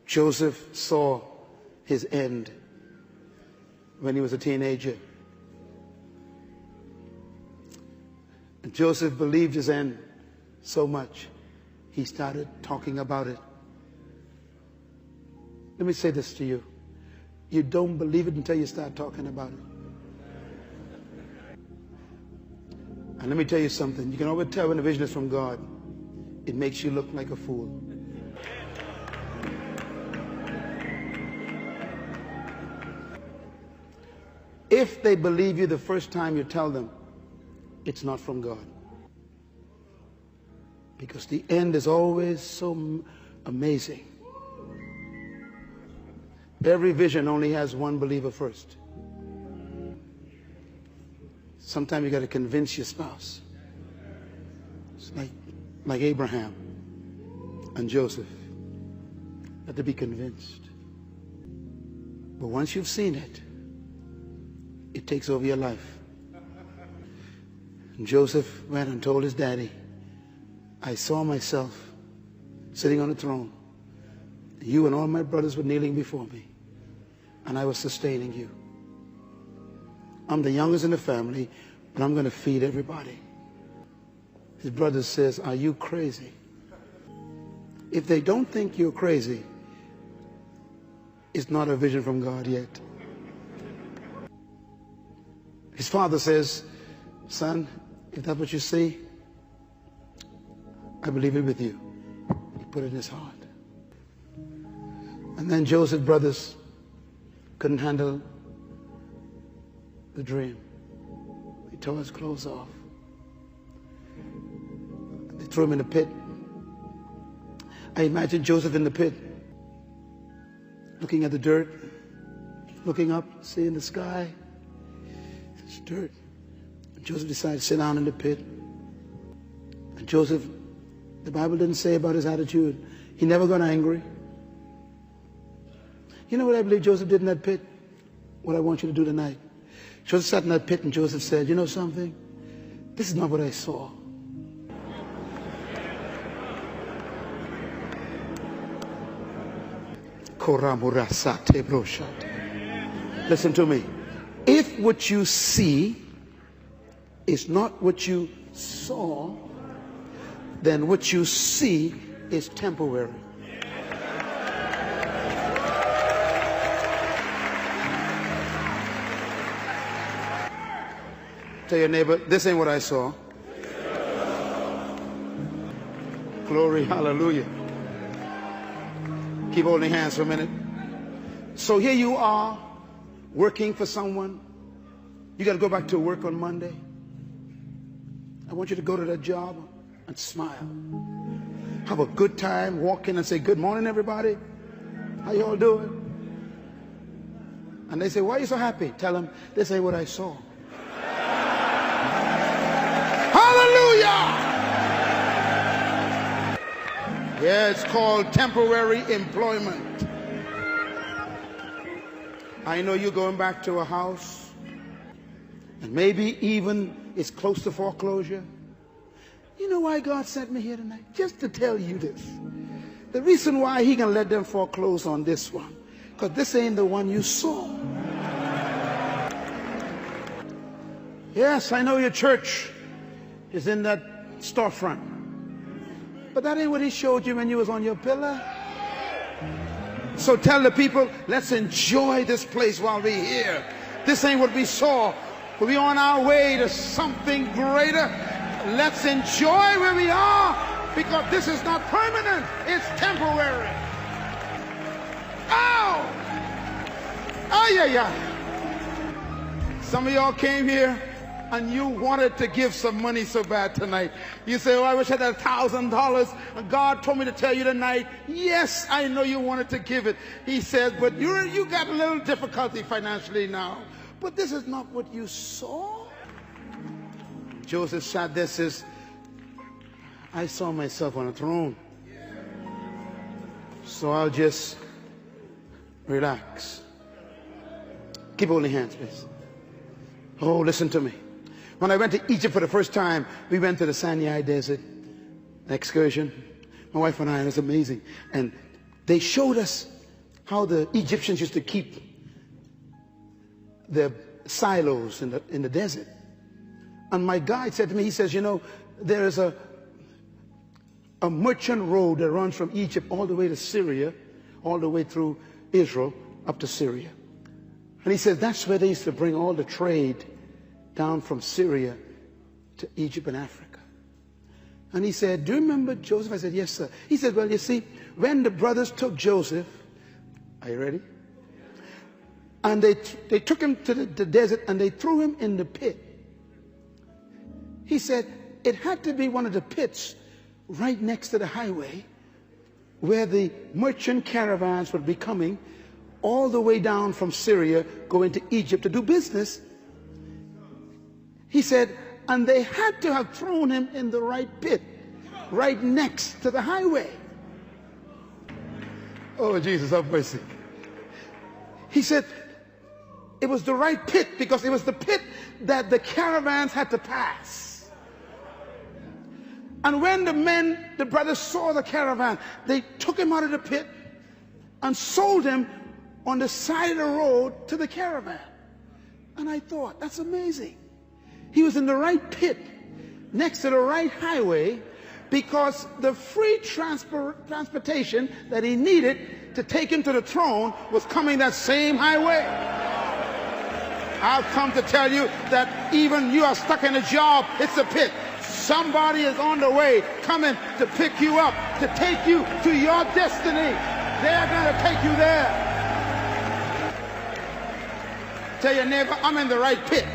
Joseph saw his end when he was a teenager. And Joseph believed his end so much, he started talking about it. Let me say this to you. You don't believe it until you start talking about it. And let me tell you something. You can always tell when a vision is from God. It makes you look like a fool. If they believe you the first time you tell them, it's not from God. Because the end is always so amazing. Every vision only has one believer first. Sometimes you got to convince your spouse. It's like Abraham and Joseph. You have to be convinced. But once you've seen it, it takes over your life. And Joseph went and told his daddy, I saw myself sitting on a throne. You and all my brothers were kneeling before me, and I was sustaining you. I'm the youngest in the family, but I'm going to feed everybody. His brother says, are you crazy? If they don't think you're crazy, it's not a vision from God yet. His father says, son, if that's what you see, I believe it with you. He put it in his heart. And then Joseph's brothers couldn't handle the dream. They tore his clothes off. They threw him in the pit. I imagine Joseph in the pit, looking at the dirt, looking up, seeing the sky. It's dirt. And Joseph decided to sit down in the pit. And Joseph, the Bible didn't say about his attitude. He never got angry. You know what I believe Joseph did in that pit? What I want you to do tonight. Joseph sat in that pit and Joseph said, you know something? This is not what I saw. Listen to me. If what you see is not what you saw, then what you see is temporary. Tell your neighbor, this ain't what I saw. Glory, hallelujah. Keep holding hands for a minute. So here you are, working for someone. You got to go back to work on Monday. I want you to go to that job and smile. Have a good time, walk in and say, good morning, everybody. How you all doing? And they say, why are you so happy? Tell them, this ain't what I saw. Hallelujah! Yeah, it's called temporary employment. I know you're going back to a house, and maybe even it's close to foreclosure. You know why God sent me here tonight? Just to tell you this. The reason why he can let them foreclose on this one, because this ain't the one you saw. Yes, I know your church is in that storefront, but that ain't what he showed you when you was on your pillar. So tell the people, let's enjoy this place while we're here. This ain't what we saw, but we're on our way to something greater. Let's enjoy where we are, because this is not permanent, it's temporary. Ow! Oh, yeah. Some of y'all came here and you wanted to give some money so bad tonight. You say, oh, I wish I had $1,000. And God told me to tell you tonight, yes, I know you wanted to give it. He says, but you got a little difficulty financially now. But this is not what you saw. Joseph sat there, says, I saw myself on a throne. So I'll just relax. Keep holding hands, please. Oh, listen to me. When I went to Egypt for the first time, we went to the Sinai Desert, an excursion. My wife and I, and it was amazing. And they showed us how the Egyptians used to keep their silos in the desert. And my guide said to me, he says, you know, there is a merchant road that runs from Egypt all the way to Syria, all the way through Israel up to Syria. And he says that's where they used to bring all the trade down from Syria to Egypt and Africa. And he said, do you remember Joseph? I said, yes, sir. He said, well, you see, when the brothers took Joseph, are you ready? And they took him to the desert and they threw him in the pit. He said it had to be one of the pits right next to the highway where the merchant caravans would be coming all the way down from Syria, going to Egypt to do business. He said, and they had to have thrown him in the right pit, right next to the highway. Oh, Jesus, have mercy. He said it was the right pit because it was the pit that the caravans had to pass. And when the brothers saw the caravan, they took him out of the pit and sold him on the side of the road to the caravan. And I thought, that's amazing. He was in the right pit next to the right highway because the free transportation that he needed to take him to the throne was coming that same highway. I've come to tell you that even you are stuck in a job, it's a pit. Somebody is on the way coming to pick you up, to take you to your destiny. They're going to take you there. Tell your neighbor, I'm in the right pit.